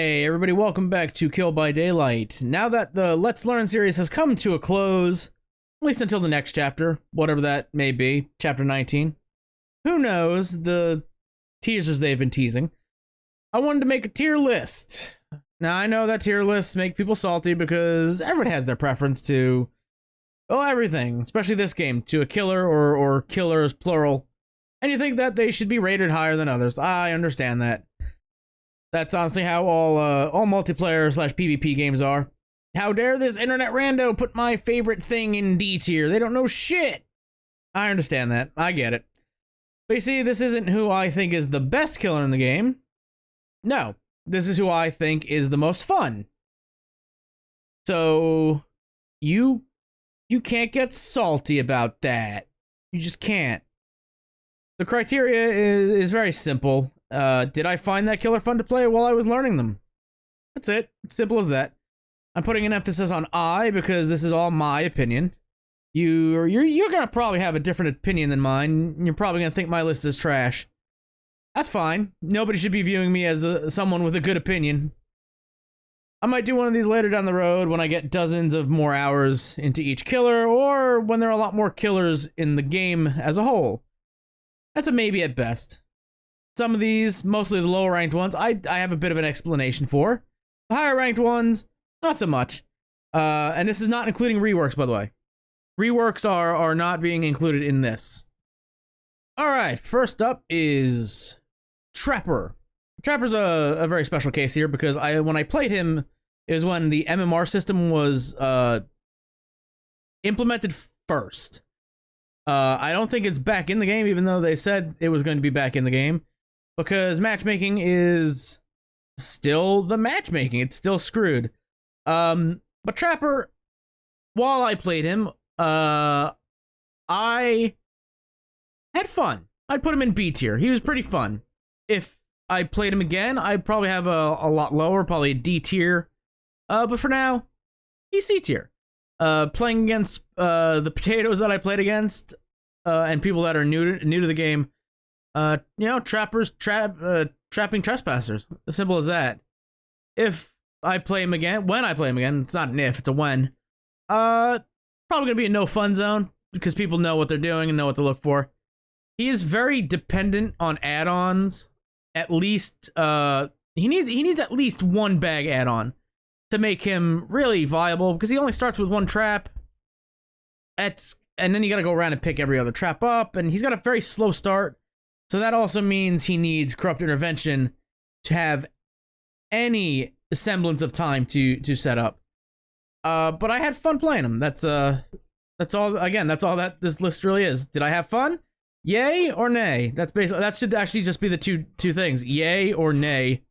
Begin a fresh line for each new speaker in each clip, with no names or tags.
Hey everybody, welcome back to Kill by Daylight. Now that the Let's Learn series has come to a close, at least until the next chapter, whatever that may be, chapter 19. Who knows, the teasers they've been teasing. I wanted to make a tier list. Now I know that tier lists make people salty because everyone has their preference to, well, everything, especially this game, to a killer or killers, plural. And you think that they should be rated higher than others. I understand that. That's honestly how all multiplayer / PvP games are. How dare this internet rando put my favorite thing in D tier? They don't know shit. I understand that. I get it. But you see, this isn't who I think is the best killer in the game. No, this is who I think is the most fun. So you can't get salty about that. You just can't. The criteria is very simple. Did I find that killer fun to play while I was learning them? That's it. Simple as that. I'm putting an emphasis on I because this is all my opinion. You're gonna probably have a different opinion than mine. You're probably gonna think my list is trash. That's fine. Nobody should be viewing me as someone with a good opinion. I might do one of these later down the road when I get dozens of more hours into each killer, or when there are a lot more killers in the game as a whole. That's a maybe at best. Some of these, mostly the lower ranked ones, I have a bit of an explanation for. The higher ranked ones, not so much. And this is not including reworks, by the way. Reworks are not being included in this. Alright, first up is Trapper. Trapper's a very special case here because when I played him, it was when the MMR system was implemented first. I don't think it's back in the game, even though they said it was going to be back in the game. Because matchmaking is still the matchmaking. It's still screwed. But Trapper, while I played him, I had fun. I'd put him in B tier. He was pretty fun. If I played him again, I'd probably have a lot lower, probably a D tier. But for now, he's C tier. Playing against the potatoes that I played against, and people that are new to the game, you know, trappers trapping trespassers. As simple as that. If I play him again, when I play him again, it's not an if, it's a when. Probably gonna be a no fun zone because people know what they're doing and know what to look for. He is very dependent on add-ons. At least he needs at least one bag add-on to make him really viable because he only starts with one trap. And then you gotta go around and pick every other trap up, and he's got a very slow start. So that also means he needs Corrupt Intervention to have any semblance of time to set up. But I had fun playing him. That's all. Again, that's all that this list really is. Did I have fun? Yay or nay? That should actually just be the two things. Yay or nay.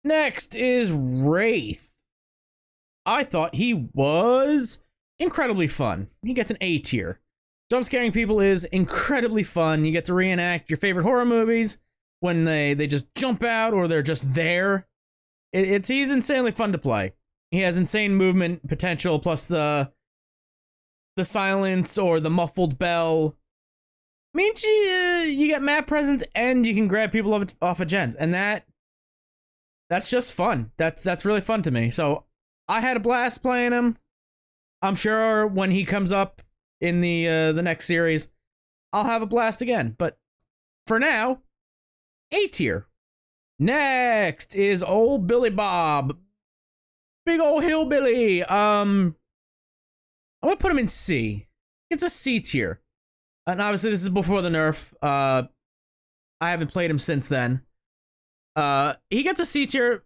Next is Wraith. I thought he was incredibly fun. He gets an A tier. Jump scaring people is incredibly fun. You get to reenact your favorite horror movies when they just jump out or they're just there. He's insanely fun to play. He has insane movement potential, plus the silence or the muffled bell means you get map presence and you can grab people off of gens, and that's just fun. That's really fun to me. So I had a blast playing him. I'm sure when he comes up in the next series, I'll have a blast again. But for now, A tier. Next is old Billy Bob. Big old hillbilly. I'm gonna put him in C. It's a C tier. And obviously this is before the nerf. I haven't played him since then. He gets a C tier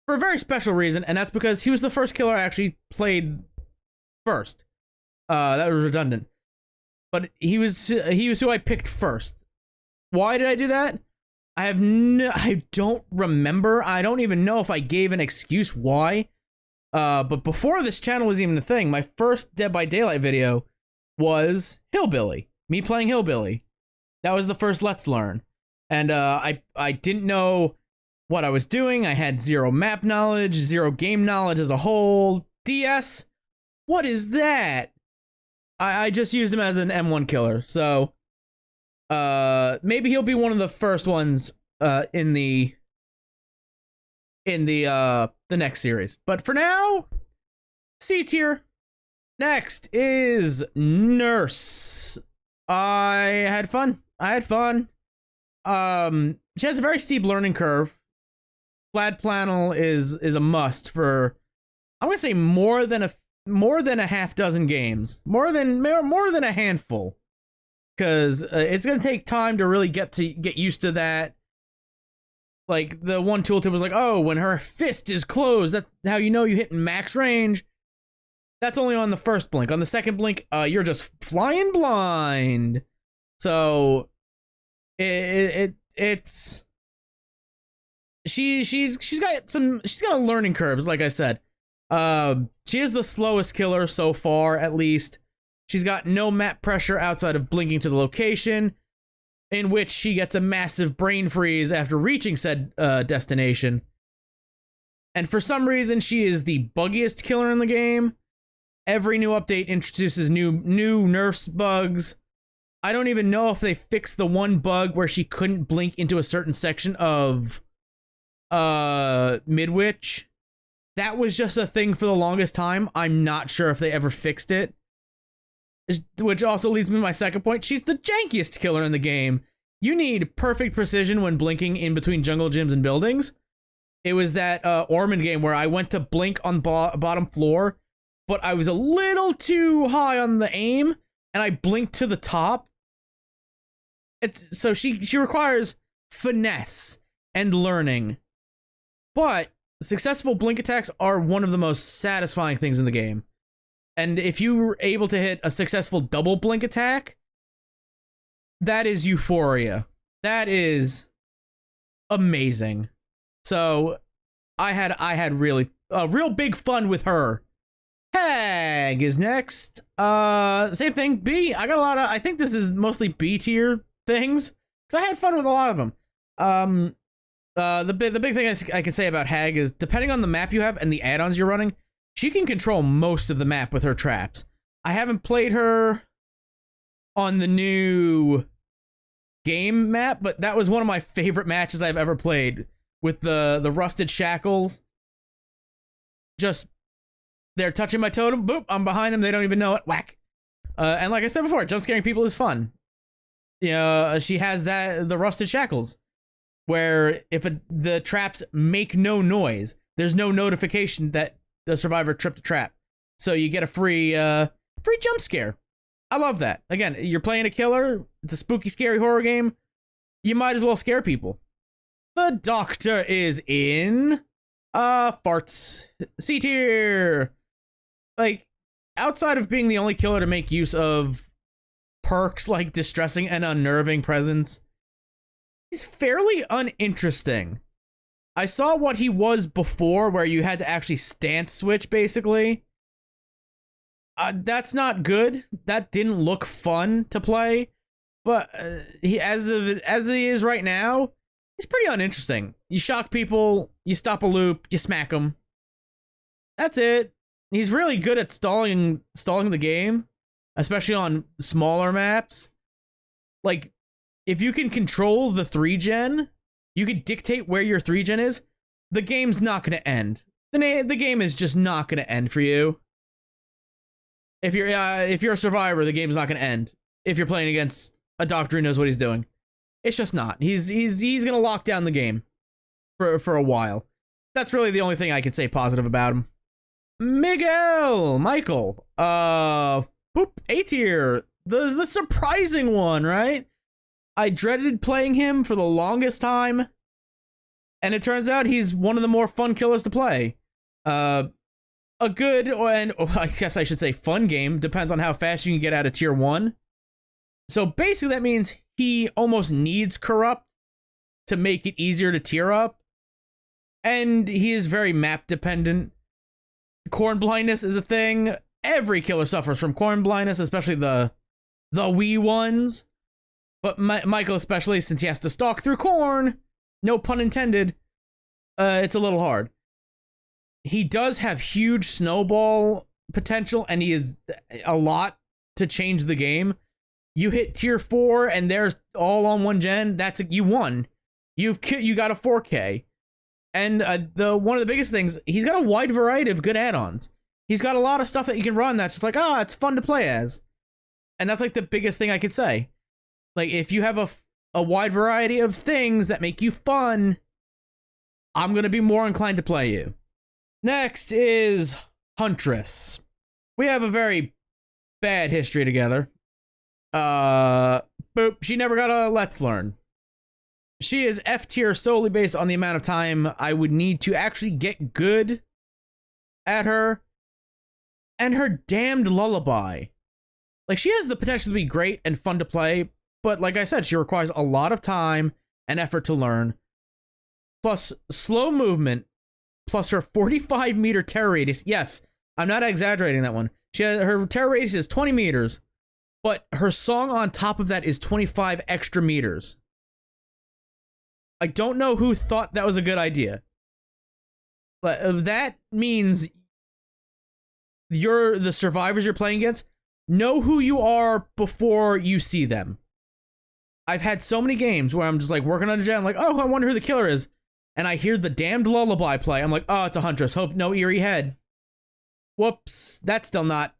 for a very special reason, and that's because he was the first killer I actually played first. That was redundant. But he was who I picked first. Why did I do that? I don't remember. I don't even know if I gave an excuse why. But before this channel was even a thing, my first Dead by Daylight video was Hillbilly. Me playing Hillbilly. That was the first Let's Learn. And I didn't know what I was doing. I had zero map knowledge, zero game knowledge as a whole. DS? What is that? I just used him as an M1 killer, so maybe he'll be one of the first ones in the in the next series. But for now, C tier. Next is Nurse. I had fun. She has a very steep learning curve. Flat Flannel is a must for, I'm gonna say, more than a half dozen games, more than a handful, because it's gonna take time to really get used to that. Like, the one tooltip was like, oh, when her fist is closed, that's how you know you hit max range. That's only on the first blink. On the second blink, you're just flying blind. So it's she's got a learning curves, like I said. She is the slowest killer so far, at least. She's got no map pressure outside of blinking to the location, in which she gets a massive brain freeze after reaching said destination. And for some reason, she is the buggiest killer in the game. Every new update introduces new nerfs bugs. I don't even know if they fixed the one bug where she couldn't blink into a certain section of Midwich. That was just a thing for the longest time. I'm not sure if they ever fixed it. Which also leads me to my second point. She's the jankiest killer in the game. You need perfect precision when blinking in between jungle gyms and buildings. It was that Ormond game where I went to blink on bottom floor, but I was a little too high on the aim, and I blinked to the top. So she requires finesse and learning. But successful blink attacks are one of the most satisfying things in the game. And if you were able to hit a successful double blink attack, that is euphoria. That is amazing. So I had really real big fun with her. Hag is next. Same thing. B. I got a lot of. I think this is mostly B tier things, because I had fun with a lot of them. The big thing I can say about Hag is, depending on the map you have and the add-ons you're running, she can control most of the map with her traps. I haven't played her on the new game map, but that was one of my favorite matches I've ever played, with the rusted shackles. Just, they're touching my totem, boop, I'm behind them, they don't even know it, whack. And like I said before, jump scaring people is fun. You know, she has the rusted shackles, where if the traps make no noise, there's no notification that the survivor tripped a trap. So you get a free jump scare. I love that. Again, you're playing a killer, it's a spooky, scary horror game, you might as well scare people. The Doctor is in farts. C tier. Like, outside of being the only killer to make use of perks like distressing and unnerving presence, he's fairly uninteresting. I saw what he was before, where you had to actually stance switch, basically. That's not good. That didn't look fun to play. But he, as he is right now, he's pretty uninteresting. You shock people, you stop a loop, you smack them. That's it. He's really good at stalling the game, especially on smaller maps. Like, if you can control the 3-gen, you can dictate where your 3-gen is, the game's not going to end. The game is just not going to end for you. If you're a survivor, the game's not going to end. If you're playing against a doctor who knows what he's doing. It's just not. He's going to lock down the game for a while. That's really the only thing I can say positive about him. Michael. Boop, A tier. The surprising one, right? I dreaded playing him for the longest time, and it turns out he's one of the more fun killers to play. A good, and I guess I should say fun game, depends on how fast you can get out of tier 1. So basically that means he almost needs corrupt to make it easier to tier up, and he is very map dependent. Corn blindness is a thing. Every killer suffers from corn blindness, especially the wee ones. But Michael especially, since he has to stalk through corn, no pun intended, it's a little hard. He does have huge snowball potential, and he is a lot to change the game. You hit tier 4, and there's all on 1 gen. You won. You got a 4K. And one of the biggest things, he's got a wide variety of good add-ons. He's got a lot of stuff that you can run that's just like, oh, it's fun to play as. And that's like the biggest thing I could say. Like, if you have a wide variety of things that make you fun, I'm going to be more inclined to play you. Next is Huntress. We have a very bad history together. Boop, she never got a Let's Learn. She is F tier solely based on the amount of time I would need to actually get good at her. And her damned lullaby. Like, she has the potential to be great and fun to play, but like I said, she requires a lot of time and effort to learn. Plus slow movement, plus her 45-meter terror radius. Yes, I'm not exaggerating that one. Her terror radius is 20 meters, but her song on top of that is 25 extra meters. I don't know who thought that was a good idea. But that means the survivors you're playing against know who you are before you see them. I've had so many games where I'm just like working on a gen, I'm like, oh, I wonder who the killer is. And I hear the damned lullaby play. I'm like, oh, it's a Huntress. Hope no eerie head. Whoops. That's still not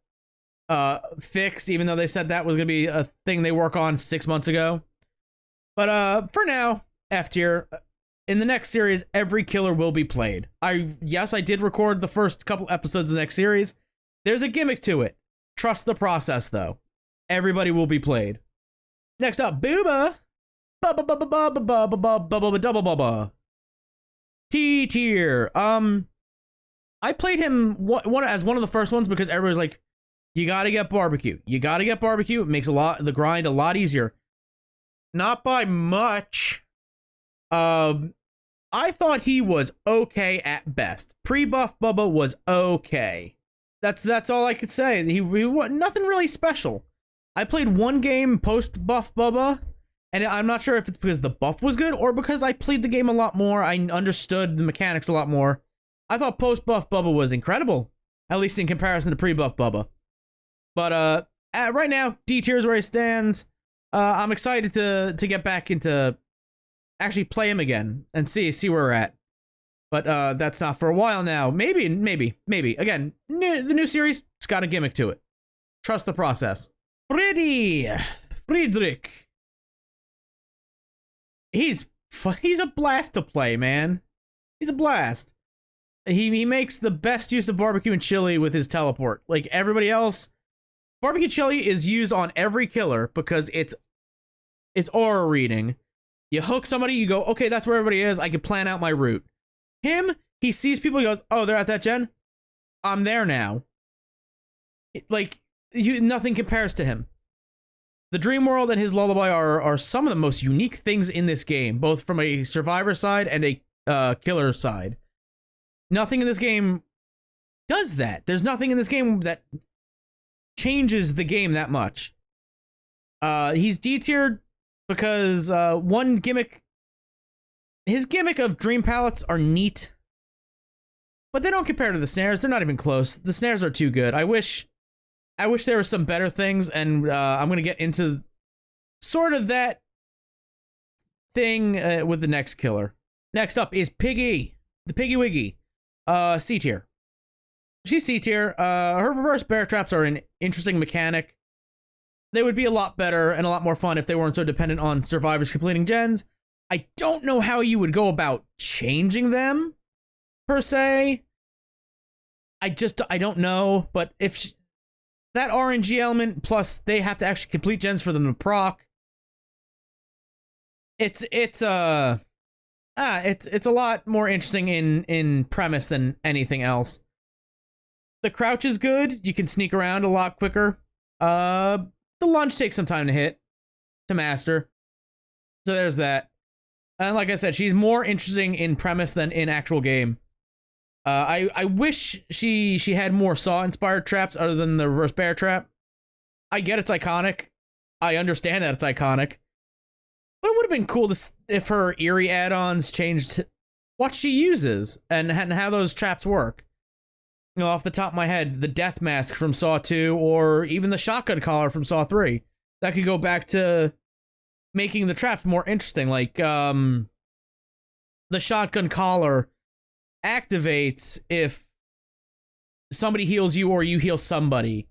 fixed, even though they said that was going to be a thing they work on 6 months ago. But for now, F tier. In the next series, every killer will be played. Yes, I did record the first couple episodes of the next series. There's a gimmick to it. Trust the process, though. Everybody will be played. Next up, Bubba. Bubba. T tier. I played him as one of the first ones because everybody's like, you gotta get barbecue. You gotta get barbecue. It makes the grind a lot easier. Not by much. I thought he was okay at best. Pre-buff Bubba was okay. That's all I could say. He nothing really special. I played one game post-buff Bubba, and I'm not sure if it's because the buff was good or because I played the game a lot more. I understood the mechanics a lot more. I thought post-buff Bubba was incredible, at least in comparison to pre-buff Bubba. But right now, D tier is where he stands. I'm excited to get back into actually play him again and see where we're at. But that's not for a while now. Maybe. Again, the new series, it's got a gimmick to it. Trust the process. Friedrich. He's a blast to play, man. He's a blast. He makes the best use of barbecue and chili with his teleport. Like everybody else, barbecue chili is used on every killer because it's aura reading. You hook somebody, you go, okay, that's where everybody is. I can plan out my route. Him, he sees people, he goes, oh, they're at that gen? I'm there now. Nothing compares to him. The Dream World and his lullaby are some of the most unique things in this game, both from a survivor side and a killer side. Nothing in this game does that. There's nothing in this game that changes the game that much. He's D-tiered because one gimmick, his gimmick of dream palettes are neat, but they don't compare to the snares. They're not even close. The snares are too good. I wish there were some better things, and I'm gonna get into sort of that thing with the next killer. Next up is Piggy, the Piggy Wiggy, C tier. She's C tier. Her reverse bear traps are an interesting mechanic. They would be a lot better and a lot more fun if they weren't so dependent on survivors completing gens. I don't know how you would go about changing them, per se. I don't know, but if that RNG element, plus they have to actually complete gens for them to proc, it's a lot more interesting in premise than anything else. The crouch is good. You can sneak around a lot quicker. The lunge takes some time to master. So there's that. And like I said, she's more interesting in premise than in actual game. I wish she had more Saw-inspired traps other than the reverse bear trap. I get it's iconic. I understand that it's iconic. But it would have been cool if her eerie add-ons changed what she uses and how those traps work. You know, off the top of my head, the death mask from Saw 2 or even the shotgun collar from Saw 3. That could go back to making the traps more interesting. Like, the shotgun collar activates if somebody heals you or you heal somebody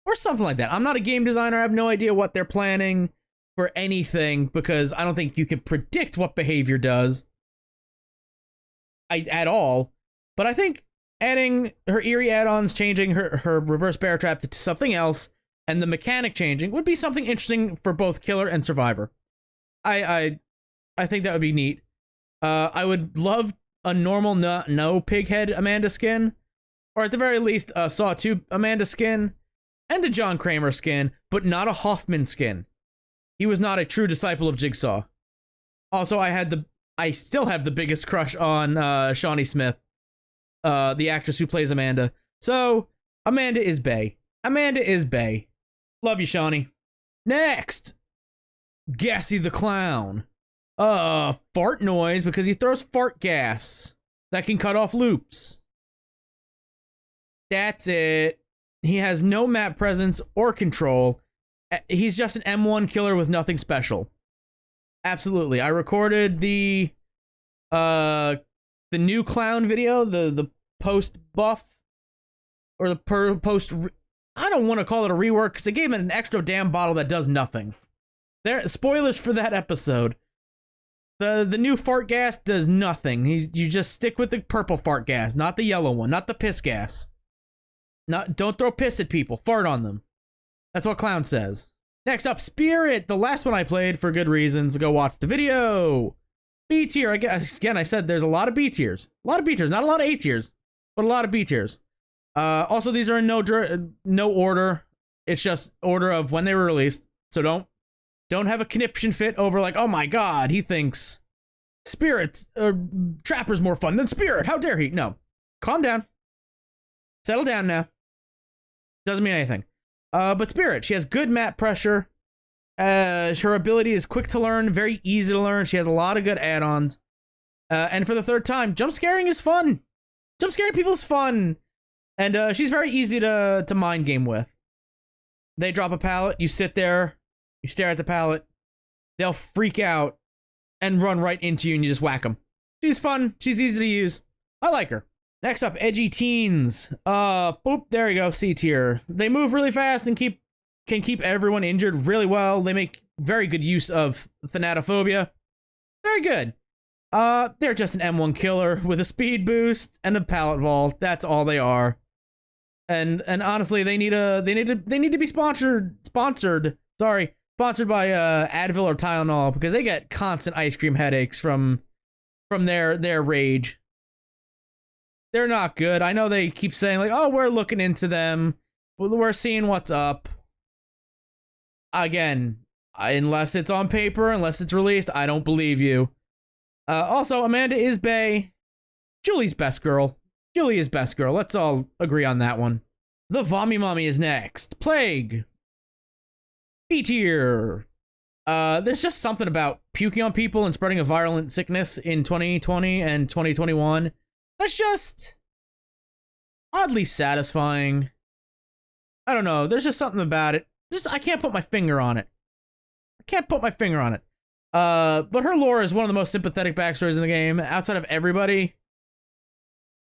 or something like that. I'm not a game designer. I have no idea what they're planning for anything because I don't think you can predict what behavior does at all. But I think adding her eerie add-ons, changing her reverse bear trap to something else, and the mechanic changing would be something interesting for both killer and survivor. I think that would be neat. I would love a normal no pig head Amanda skin, or at the very least a Saw 2 Amanda skin, and a John Kramer skin, but not a Hoffman skin. He was not a true disciple of Jigsaw. Also, I still have the biggest crush on Shawnee Smith, the actress who plays Amanda. So, Amanda is bae. Amanda is bae. Love you, Shawnee. Next! Gassy the Clown. Fart noise because he throws fart gas that can cut off loops. That's it. He has no map presence or control. He's just an M1 killer with nothing special. Absolutely. I recorded the new clown video, the post buff, or the post. I don't want to call it a rework because they gave him an extra damn bottle that does nothing. There, spoilers for that episode. The new fart gas does nothing. You just stick with the purple fart gas, not the yellow one, not the piss gas. Don't throw piss at people. Fart on them. That's what Clown says. Next up, Spirit, the last one I played for good reasons. Go watch the video. B tier, I guess. Again, I said there's a lot of B tiers. A lot of B tiers, not a lot of A tiers, but a lot of B tiers. Also, these are in no order. It's just order of when they were released. So don't have a conniption fit over like, oh my god, he thinks Spirit's Trapper's more fun than Spirit. How dare he? No. Calm down. Settle down now. Doesn't mean anything. But Spirit, she has good map pressure. Her ability is quick to learn, very easy to learn. She has a lot of good add-ons. And for the third time, jump scaring is fun. Jump scaring people is fun. And she's very easy to mind game with. They drop a pallet, you sit there, you stare at the pallet, they'll freak out and run right into you and you just whack them. She's fun, she's easy to use. I like her. Next up, Edgy Teens. Boop, there you go, C tier. They move really fast and can keep everyone injured really well. They make very good use of thanatophobia. Very good. They're just an M1 killer with a speed boost and a pallet vault. That's all they are. And honestly, they need to be sponsored by Advil or Tylenol because they get constant ice cream headaches from their rage. They're not good. I know they keep saying like, "Oh, we're looking into them. We're seeing what's up." Again, unless it's on paper, unless it's released, I don't believe you. Also, Amanda is bae. Julie's best girl. Julie is best girl. Let's all agree on that one. The Vommy Mommy is next. Plague. B tier. There's just something about puking on people and spreading a virulent sickness in 2020 and 2021. That's just oddly satisfying. I don't know. There's just something about it. I can't put my finger on it. But her lore is one of the most sympathetic backstories in the game. Outside of everybody,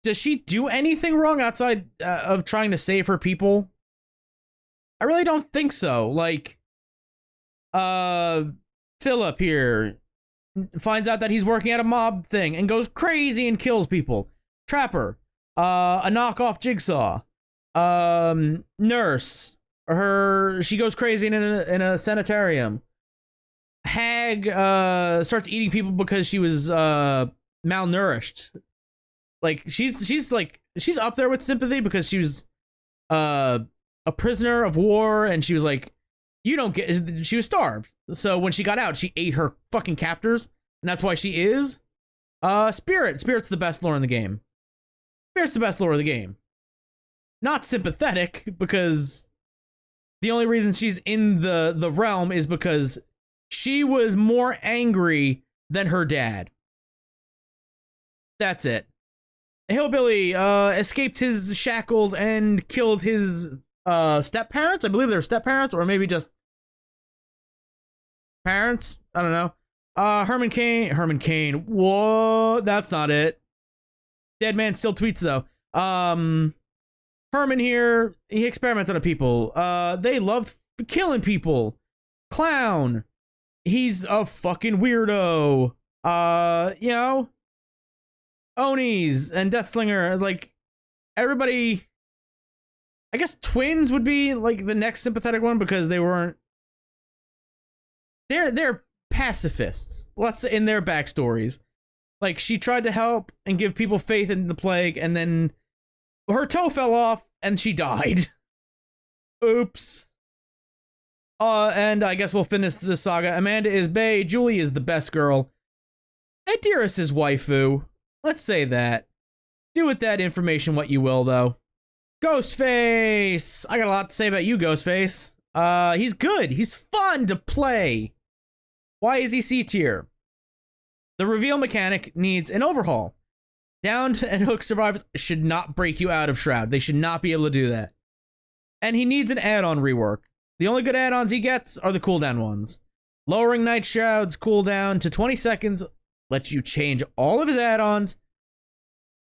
does she do anything wrong outside of trying to save her people? I really don't think so. Like, Philip here finds out that he's working at a mob thing and goes crazy and kills people. Trapper, a knockoff Jigsaw, nurse, she goes crazy in a sanitarium. Hag starts eating people because she was malnourished. Like she's up there with sympathy because she was a prisoner of war and she was like, she was starved. So when she got out, she ate her fucking captors, and that's why she is. Spirit's the best lore in the game. Spirit's the best lore of the game. Not sympathetic, because the only reason she's in the realm is because she was more angry than her dad. That's it. Hillbilly escaped his shackles and killed his step-parents. I believe they were step-parents, or maybe just parents. I don't know. Herman Cain. Whoa, that's not it. Dead man still tweets though. Herman here, he experimented on people. They loved killing people. Clown. He's a fucking weirdo. You know, Onis and Deathslinger, like, everybody, I guess twins would be, like, the next sympathetic one because they weren't, they're pacifists, let's say, in their backstories. Like, she tried to help and give people faith in the plague, and then her toe fell off, and she died. Oops. And I guess we'll finish this saga. Amanda is bae, Julie is the best girl, and Dearest is waifu. Let's say that. Do with that information what you will, though. Ghostface! I got a lot to say about you, Ghostface. He's good. He's fun to play. Why is he C tier? The reveal mechanic needs an overhaul. Downed and hooked survivors should not break you out of Shroud. They should not be able to do that. And he needs an add-on rework. The only good add-ons he gets are the cooldown ones. Lowering Night Shroud's cooldown to 20 seconds lets you change all of his add-ons,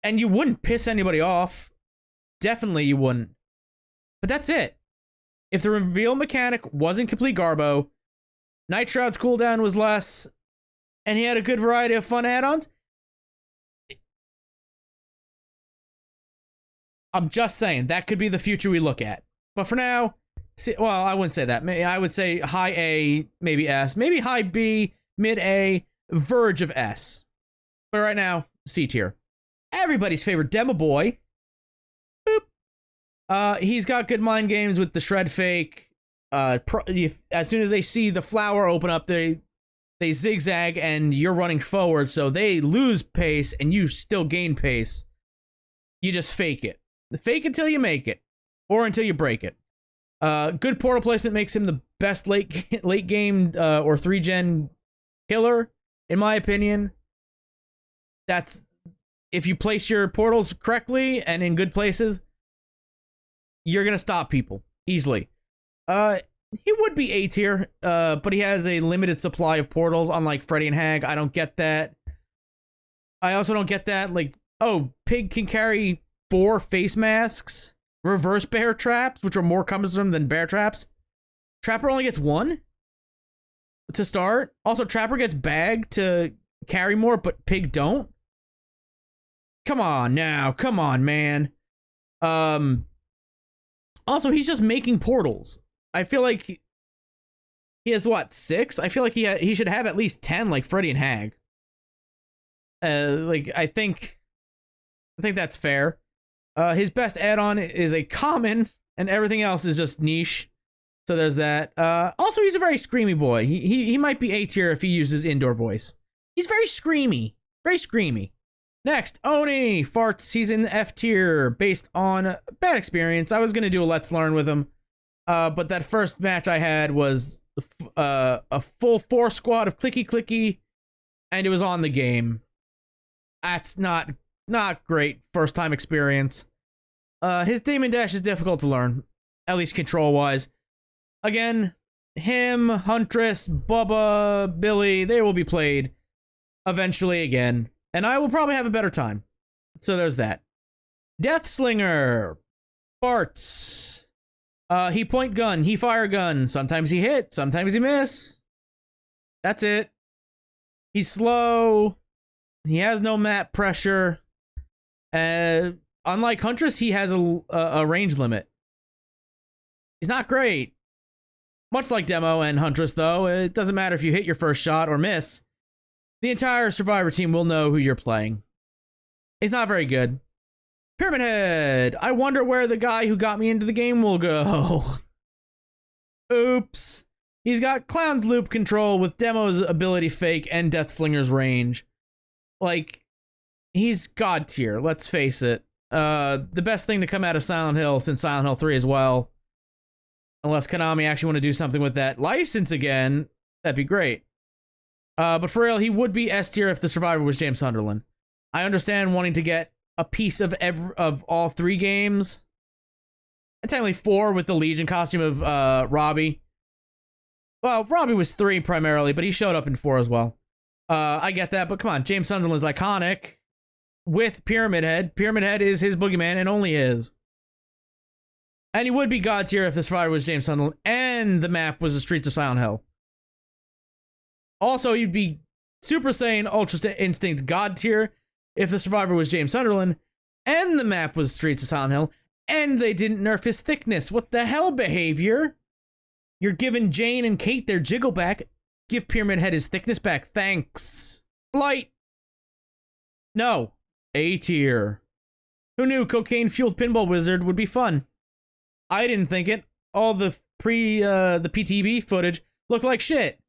and you wouldn't piss anybody off. Definitely you wouldn't. But that's it. If the reveal mechanic wasn't complete garbo, Night Shroud's cooldown was less, and he had a good variety of fun add-ons, I'm just saying, that could be the future we look at. But for now, well, I wouldn't say that. I would say high A, maybe S, maybe high B, mid A, verge of S. But right now, C tier. Everybody's favorite demo boy. Boop. He's got good mind games with the shred fake. As soon as they see the flower open up, they zigzag and you're running forward, so they lose pace and you still gain pace. You just fake it. Fake until you make it, or until you break it. Good portal placement makes him the best late game or 3-gen killer, in my opinion. That's if you place your portals correctly and in good places, you're gonna stop people easily. He would be A tier, but he has a limited supply of portals, unlike Freddy and Hag. I don't get that. I also don't get that, like, oh, Pig can carry 4 face masks, reverse bear traps, which are more cumbersome than bear traps. Trapper only gets 1 to start. Also, Trapper gets bag to carry more, but Pig don't. Come on now, come on, man. Also, he's just making portals. I feel like he has, what, 6? I feel like he should have at least 10, like Freddy and Hag. Like, I think that's fair. His best add-on is a common, and everything else is just niche. So there's that. Also, he's a very screamy boy. He might be A tier if he uses indoor voice. He's very screamy. Very screamy. Next, Oni farts. He's in F tier based on bad experience. I was gonna do a Let's Learn with him, but that first match I had was a full 4 squad of clicky clicky, and it was on the game. That's not great first time experience. His Demon Dash is difficult to learn, at least control wise. Again, him, Huntress, Bubba, Billy, they will be played eventually again, and I will probably have a better time. So there's that. Deathslinger, farts. He point gun, he fire gun. Sometimes he hit, sometimes he miss. That's it. He's slow. He has no map pressure. Unlike Huntress, he has a range limit. He's not great. Much like Demo and Huntress, though, it doesn't matter if you hit your first shot or miss. The entire Survivor team will know who you're playing. He's not very good. Pyramid Head. I wonder where the guy who got me into the game will go. Oops. He's got Clown's loop control with Demo's ability fake and Deathslinger's range. Like, he's god tier, let's face it. The best thing to come out of Silent Hill since Silent Hill 3 as well. Unless Konami actually want to do something with that license again, that'd be great. But for real, he would be S tier if the Survivor was James Sunderland. I understand wanting to get a piece of all 3 games. And technically 4 with the Legion costume of Robbie. Well, Robbie was 3 primarily, but he showed up in 4 as well. I get that, but come on, James Sunderland's iconic. with Pyramid Head. Pyramid Head is his boogeyman and only his. And he would be God tier if the survivor was James Sunderland and the map was the Streets of Silent Hill. Also, you'd be Super Saiyan Ultra Instinct God tier if the survivor was James Sunderland and the map was Streets of Silent Hill and they didn't nerf his thickness. What the hell, behavior? You're giving Jane and Kate their jiggle back. Give Pyramid Head his thickness back. Thanks. Light. No. A tier. Who knew cocaine-fueled pinball wizard would be fun? I didn't think it. All the the PTB footage looked like shit.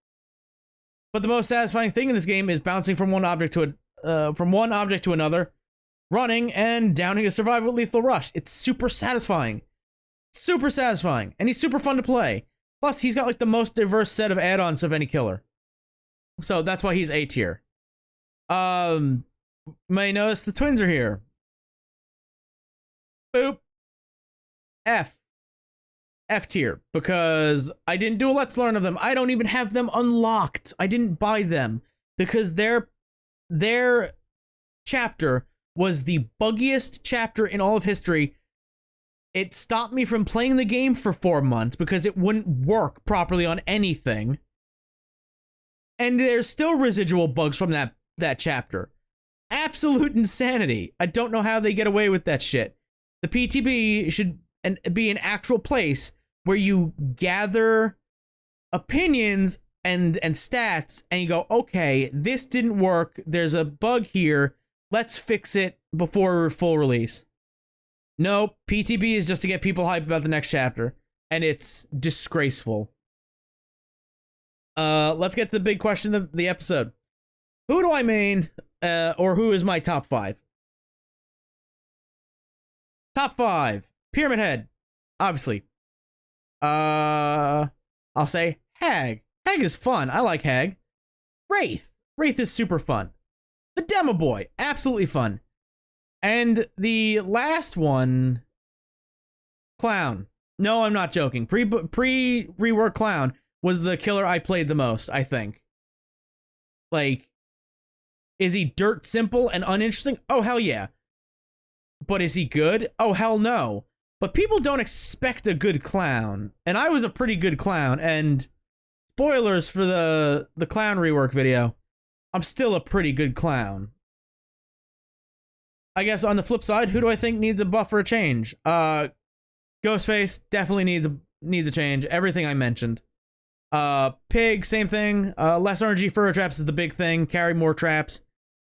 But the most satisfying thing in this game is bouncing from one object to another, running and downing a survivor with lethal rush. It's super satisfying. Super satisfying. And he's super fun to play. Plus, he's got like the most diverse set of add-ons of any killer. So that's why he's A tier. May notice the twins are here. Boop. F tier, because I didn't do a Let's Learn of them. I don't even have them unlocked. I didn't buy them because their chapter was the buggiest chapter in all of history. It stopped me from playing the game for 4 months because it wouldn't work properly on anything. And there's still residual bugs from that chapter. Absolute insanity. I don't know how they get away with that shit. The PTB should be an actual place where you gather opinions and stats and you go, okay, this didn't work. There's a bug here. Let's fix it before full release. Nope, PTB is just to get people hyped about the next chapter, and it's disgraceful. Let's get to the big question of the episode. Who do I main, or who is my top 5? Top 5. Pyramid Head, obviously. I'll say Hag. Hag is fun. I like Hag. Wraith. Wraith is super fun. The Demo Boy, absolutely fun. And the last one, Clown. No, I'm not joking. Pre-rework Clown was the killer I played the most, I think. Like, is he dirt simple and uninteresting? Oh, hell yeah. But is he good? Oh, hell no. But people don't expect a good clown. And I was a pretty good clown. And spoilers for the clown rework video, I'm still a pretty good clown. I guess on the flip side, who do I think needs a buff or a change? Ghostface definitely needs a change. Everything I mentioned. Pig, same thing. Less RNG furrow traps is the big thing. Carry more traps.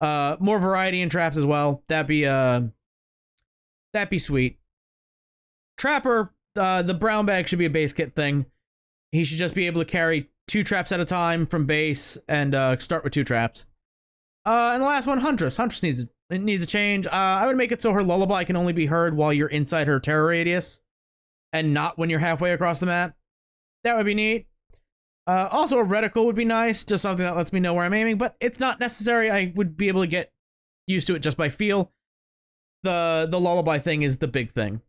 More variety in traps as well. That'd be sweet. Trapper, the brown bag should be a base kit thing. He should just be able to carry 2 traps at a time from base and start with 2 traps. And the last one, Huntress. Huntress needs a change. I would make it so her lullaby can only be heard while you're inside her terror radius and not when you're halfway across the map. That would be neat. Also, a reticle would be nice, just something that lets me know where I'm aiming, but it's not necessary. I would be able to get used to it just by feel. The lullaby thing is the big thing.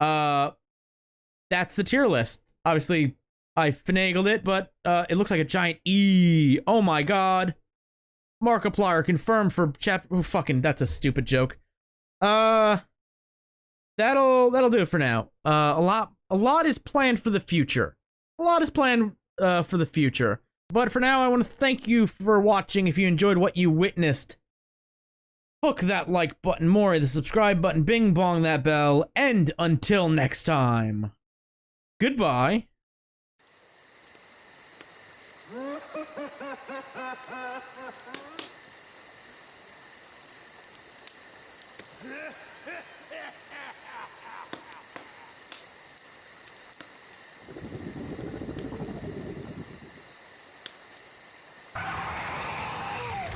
That's the tier list. Obviously, I finagled it, but it looks like a giant E. Oh my god. Markiplier confirmed for chapter. Oh, fucking, that's a stupid joke. That'll do it for now. A lot is planned for the future. A lot is planned for the future. But for now, I want to thank you for watching. If you enjoyed what you witnessed, hook that like button, more the subscribe button, bing bong that bell, and until next time, goodbye.